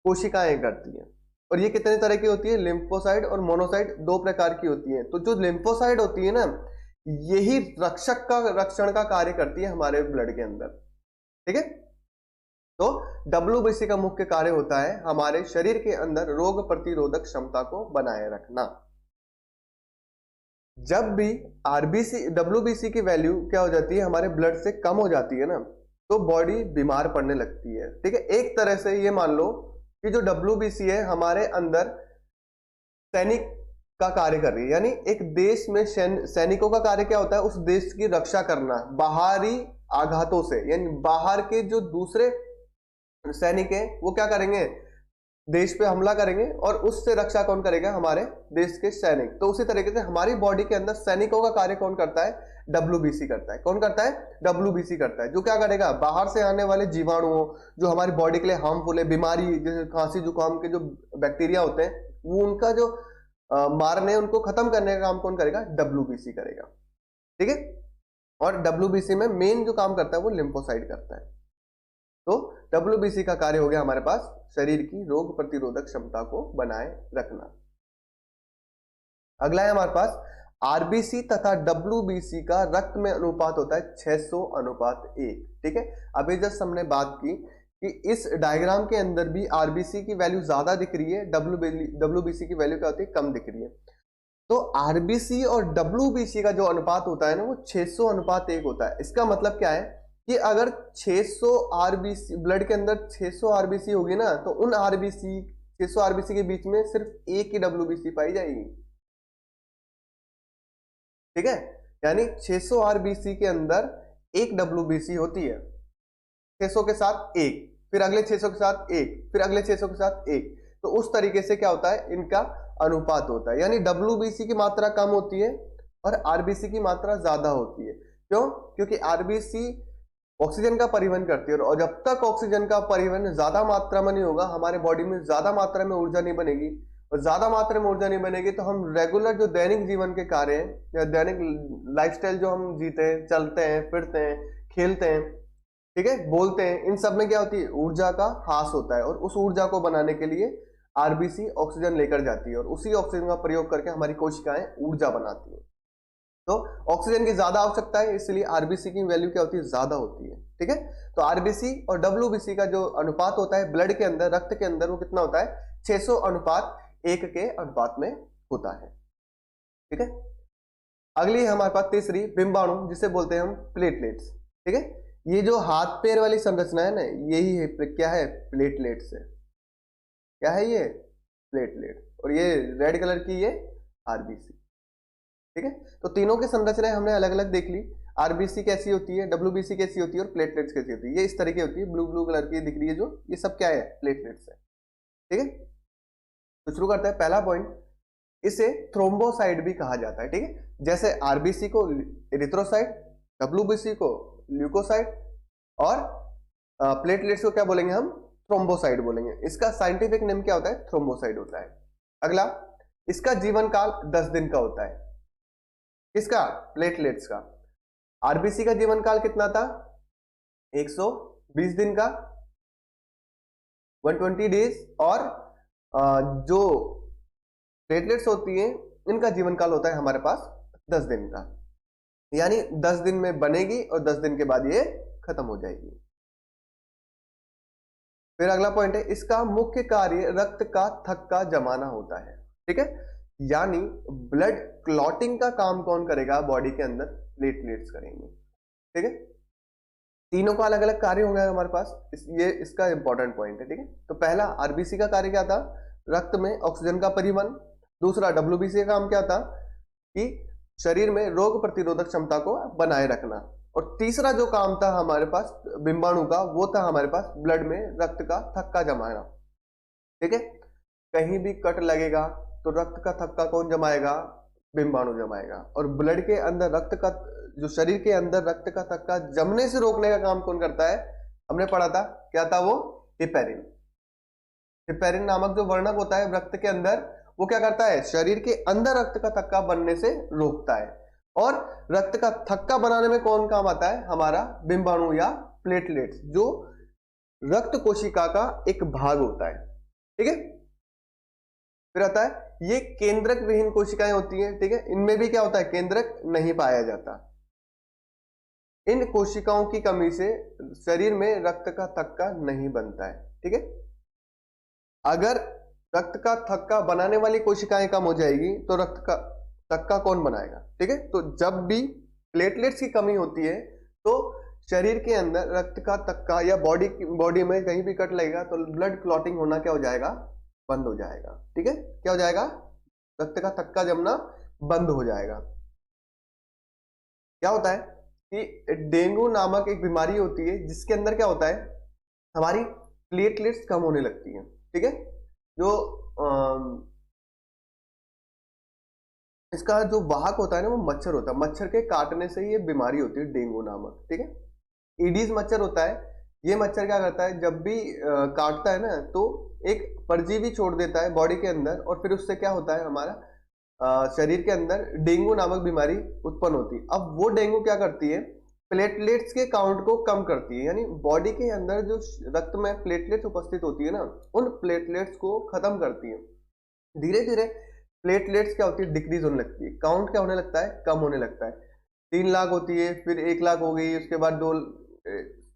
S1: कोशिकाएं करती है। और ये कितने तरह की होती है, लिम्फोसाइट और मोनोसाइट, 2 प्रकार की होती है। तो जो लिम्फोसाइट होती है ना, यही रक्षण का कार्य करती है हमारे ब्लड के अंदर। ठीक है, तो WBC का मुख्य कार्य होता है हमारे शरीर के अंदर रोग प्रतिरोधक क्षमता को बनाए रखना। जब भी WBC की वैल्यू क्या हो जाती है, हमारे ब्लड से कम हो जाती है ना, तो बॉडी बीमार पड़ने लगती है। ठीक है, एक तरह से ये मान लो कि जो WBC है हमारे अंदर सैनिक का कार्य कर रही है। यानी एक देश में सैनिकों का कार्य क्या होता है, उस देश की रक्षा करना बाहरी आघातों से। यानी बाहर के जो दूसरे सैनिक हैं वो क्या करेंगे, देश पे हमला करेंगे, और उससे रक्षा कौन करेगा, हमारे देश के सैनिक। तो उसी तरीके से हमारी बॉडी के अंदर सैनिकों का कार्य कौन करता है, WBC करता है। कौन करता है, WBC करता है, जो क्या करेगा, बाहर से आने वाले जीवाणुओं, जो हमारी बॉडी के लिए हार्मफुल है, बीमारी जैसे खांसी जुकाम के जो बैक्टीरिया होते हैं, वो उनका जो मारने, उनको खत्म करने का काम कौन करेगा, WBC करेगा। ठीक है, और WBC में मेन जो काम करता है वो लिम्फोसाइट करता है। तो WBC का कार्य हो गया हमारे पास शरीर की रोग प्रतिरोधक क्षमता को बनाए रखना। अगला है हमारे पास RBC तथा WBC का रक्त में अनुपात होता है 600:1। ठीक है, अभी जस्ट हमने बात की कि इस डायग्राम के अंदर भी RBC की वैल्यू ज्यादा दिख रही है, WBC की वैल्यू क्या होती है, कम दिख रही है। तो RBC और WBC का जो अनुपात होता है ना, वो 600:1 होता है। इसका मतलब क्या है कि अगर 600 RBC ब्लड के अंदर 600 RBC होगी ना, तो उन 600 RBC के बीच में सिर्फ एक ही WBC पाई जाएगी। ठीक है, यानी 600 RBC के अंदर एक WBC होती है, 600 के साथ एक, फिर अगले 600 के साथ एक, फिर अगले 600 के साथ एक। तो उस तरीके से क्या होता है, इनका अनुपात होता है। यानी WBC की मात्रा कम होती है और RBC की मात्रा ज्यादा होती है। क्यों, क्योंकि RBC ऑक्सीजन का परिवहन करती है, और जब तक ऑक्सीजन का परिवहन ज्यादा मात्रा में नहीं होगा, हमारे बॉडी में ज्यादा मात्रा में ऊर्जा नहीं बनेगी, और ज्यादा मात्रा में ऊर्जा नहीं बनेगी तो हम रेगुलर जो दैनिक जीवन के कार्य हैं या दैनिक लाइफस्टाइल जो हम जीते हैं, चलते हैं, फिरते हैं, खेलते हैं, ठीक है, बोलते हैं, इन सब में क्या होती है, ऊर्जा का ह्रास होता है। और उस ऊर्जा को बनाने के लिए RBC ऑक्सीजन लेकर जाती है, और उसी ऑक्सीजन का प्रयोग करके हमारी कोशिकाएं ऊर्जा बनाती है। तो ऑक्सीजन की ज्यादा आवश्यकता है, इसलिए RBC की वैल्यू क्या होती है, ज्यादा होती है। ठीक है, तो RBC और WBC का जो अनुपात होता है ब्लड के अंदर, रक्त के अंदर, वो कितना होता है, 600:1 के अनुपात में होता है। ठीक है, अगली है हमारे पास तीसरी बिंबाणु, जिसे बोलते हैं हम प्लेटलेट्स। ठीक है, ये जो हाथ पैर वाली संरचना है ना, यही है, क्या है, प्लेटलेट्स है। क्या है ये, प्लेटलेट, और ये रेड कलर की ये RBC। ठीक है, तो तीनों की संरचनाएं हमने अलग अलग देख ली। RBC कैसी होती है, WBC कैसी होती है, और प्लेटलेट्स कैसी होती है। ये इस तरह की होती है, ब्लू ब्लू कलर की दिख रही है जो, ये सब क्या है, प्लेटलेट्स है। ठीक है, तो शुरू करते हैं। पहला पॉइंट, इसे थ्रोम्बोसाइट भी कहा जाता है। ठीक है, जैसे RBC को एरिथ्रोसाइट, WBC को ल्यूकोसाइट, और प्लेटलेट्स को क्या बोलेंगे हम, थ्रोम्बोसाइट बोलेंगे। इसका साइंटिफिक नेम क्या होता है, थ्रोम्बोसाइट होता है। अगला, इसका जीवन काल 10 दिन का होता है। किसका, प्लेटलेट्स का। RBC का जीवन काल कितना था, 120 दिन का, 120 डेज। और जो प्लेटलेट्स होती हैं, इनका जीवन काल होता है हमारे पास 10 दिन का। यानी 10 दिन में बनेगी और 10 दिन के बाद ये खत्म हो जाएगी। फिर अगला पॉइंट है, इसका मुख्य कार्य रक्त का थक्का जमाना होता है। ठीक है, यानी ब्लड क्लॉटिंग का काम कौन करेगा बॉडी के अंदर, प्लेटलेट्स करेंगे। ठीक है, तीनों का अलग अलग कार्य होंगे हमारे पास, ये इसका इंपॉर्टेंट पॉइंट है। ठीक है, तो पहला RBC का कार्य क्या था, रक्त में ऑक्सीजन का परिवहन। दूसरा WBC का काम क्या था, कि शरीर में रोग प्रतिरोधक क्षमता को बनाए रखना। और तीसरा जो काम था हमारे पास बिंबाणु का, वो था हमारे पास ब्लड में रक्त का थक्का जमाना। ठीक है, कहीं भी कट लगेगा तो रक्त का थक्का कौन जमाएगा? बिंबाणु जमाएगा। और ब्लड के अंदर रक्त का, जो शरीर के अंदर रक्त का थक्का जमने से रोकने का काम कौन करता है? हमने पढ़ा था, क्या था वो? हेपेरिन। हेपेरिन नामक जो वर्णक होता है रक्त के अंदर, वो क्या करता है? शरीर के अंदर रक्त का थक्का बनने से रोकता है। और रक्त का थक्का बनाने में कौन काम आता है? हमारा बिंबाणु या प्लेटलेट्स, जो रक्त कोशिका का एक भाग होता है। ठीक है, फिर आता है ये केंद्रक विहीन कोशिकाएं होती हैं। ठीक है, इनमें भी क्या होता है? केंद्रक नहीं पाया जाता। इन कोशिकाओं की कमी से शरीर में रक्त का थक्का नहीं बनता है। ठीक है, अगर रक्त का थक्का बनाने वाली कोशिकाएं कम हो जाएगी तो रक्त का थक्का कौन बनाएगा? ठीक है, तो जब भी प्लेटलेट्स की कमी होती है तो शरीर के अंदर रक्त का थक्का या बॉडी में कहीं भी कट लगेगा तो ब्लड क्लॉटिंग होना क्या हो जाएगा? बंद हो जाएगा। ठीक है, क्या हो जाएगा? रक्त का थक्का जमना बंद हो जाएगा। क्या होता है कि डेंगू नामक एक बीमारी होती है जिसके अंदर क्या होता है? हमारी प्लेटलेट्स कम होने लगती हैं। ठीक है, जो इसका जो वाहक होता है ना, वो मच्छर होता है। मच्छर के काटने से ये बीमारी होती है डेंगू नामक। ठीक है, ईडीज मच्छर होता है। ये मच्छर क्या करता है? जब भी काटता है ना तो एक परजीवी छोड़ देता है बॉडी के अंदर, और फिर उससे क्या होता है? हमारा शरीर के अंदर डेंगू नामक बीमारी उत्पन्न होती है। अब वो डेंगू क्या करती है? प्लेटलेट्स के काउंट को कम करती है, यानी बॉडी के अंदर जो रक्त में प्लेटलेट्स उपस्थित होती है ना, उन प्लेटलेट्स को खत्म करती है। धीरे धीरे प्लेटलेट्स क्या होती है? डिक्रीज होने लगती है। काउंट क्या होने लगता है? कम होने लगता है। 3 लाख होती है, फिर 1 लाख हो गई, उसके बाद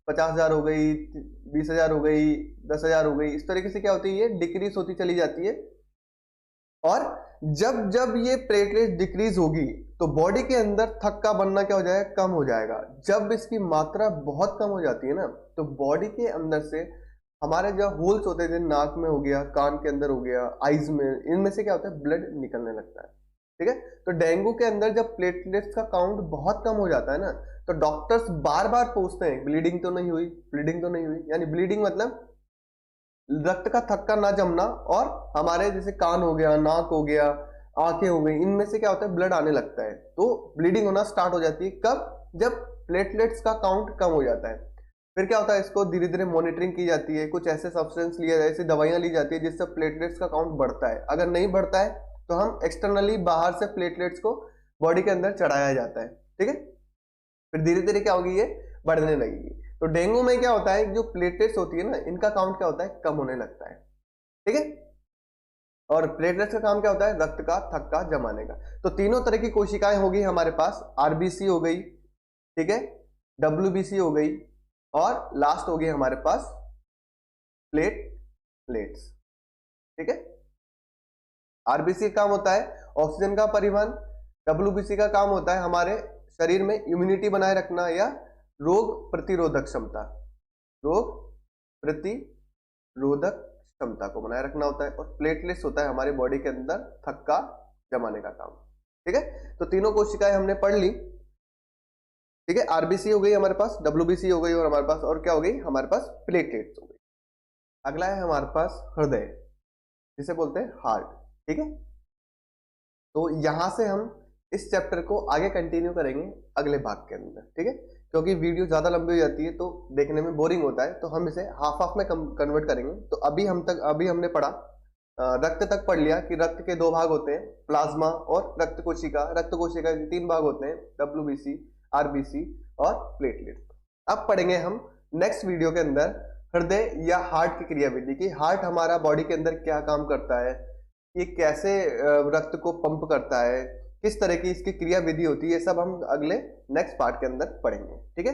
S1: 50,000 हो गई, 20,000 हो गई, 10,000 हो गई। इस तरीके से क्या होती है? ये डिक्रीज होती चली जाती है। और जब जब ये प्लेटलेट डिक्रीज होगी तो बॉडी के अंदर थक्का बनना क्या हो जाएगा? कम हो जाएगा। जब इसकी मात्रा बहुत कम हो जाती है ना, तो बॉडी के अंदर से हमारे जो होल्स होते थे, नाक में हो गया, कान के अंदर हो गया, आईज में, इनमें से क्या होता है? ब्लड निकलने लगता है। ठीक है, तो डेंगू के अंदर जब प्लेटलेट्स का काउंट बहुत कम हो जाता है ना, तो डॉक्टर्स बार बार पूछते हैं ब्लीडिंग तो नहीं हुई, ब्लीडिंग तो नहीं हुई। यानी ब्लीडिंग मतलब रक्त का थक्का ना जमना, और हमारे जैसे कान हो गया, नाक हो गया, आंखें हो गई, इनमें से क्या होता है? ब्लड आने लगता है। तो ब्लीडिंग होना स्टार्ट हो जाती है। कब? जब प्लेटलेट्स का काउंट कम हो जाता है। फिर क्या होता है? इसको धीरे धीरे मॉनिटरिंग की जाती है, कुछ ऐसे सब्सटेंस लिया जाए, ऐसी दवाइयां ली जाती है जिससे प्लेटलेट्स का काउंट बढ़ता है। अगर नहीं बढ़ता है तो हम एक्सटर्नली बाहर से प्लेटलेट्स को बॉडी के अंदर चढ़ाया जाता है। ठीक है, फिर धीरे धीरे क्या होगी? ये बढ़ने लगेगी। तो डेंगू में क्या होता है? जो प्लेटलेट्स होती है ना, इनका काउंट क्या होता है? कम होने लगता है। ठीक है, और प्लेटलेट्स का काम क्या होता है? रक्त का थक्का जमाने का। तो तीनों तरह की कोशिकाएं होगी हमारे पास। आरबीसी हो गई, ठीक है, डब्ल्यूबीसी हो गई, और लास्ट हो गई हमारे पास प्लेट्स। ठीक है, आरबीसी का काम होता है ऑक्सीजन का परिवहन, डब्ल्यूबीसी का काम होता है हमारे शरीर में इम्यूनिटी बनाए रखना या रोग प्रतिरोधक क्षमता, रोग प्रतिरोधक क्षमता को बनाए रखना होता है। और प्लेटलेट्स होता है हमारी बॉडी के अंदर थक्का जमाने का काम। ठीक है, तो तीनों कोशिकाएं हमने पढ़ ली। ठीक है, आरबीसी हो गई हमारे पास, डब्ल्यूबीसी हो गई, और हमारे पास और क्या हो गई? हमारे पास प्लेटलेट्स हो गई। अगला है हमारे पास हृदय, जिसे बोलते हैं हार्ट। ठीक है, तो यहां से हम इस चैप्टर को आगे कंटिन्यू करेंगे अगले भाग के अंदर। ठीक है, क्योंकि वीडियो ज्यादा लंबी हो जाती है तो देखने में बोरिंग होता है, तो हम इसे हाफ हाफ में कन्वर्ट करेंगे। तो अभी हमने पढ़ा, रक्त तक पढ़ लिया कि रक्त के 2 भाग होते हैं, प्लाज्मा और रक्त कोशिका। रक्त कोशिका के 3 भाग होते हैं, डब्ल्यूबीसी, आरबीसी और प्लेटलेट। अब पढ़ेंगे हम नेक्स्ट वीडियो के अंदर हृदय या हार्ट की क्रियाविधि की। हार्ट हमारा बॉडी के अंदर क्या काम करता है, ये कैसे रक्त को पंप करता है, किस तरह की इसकी क्रियाविधि होती है, ये सब हम अगले नेक्स्ट पार्ट के अंदर पढ़ेंगे। ठीक है।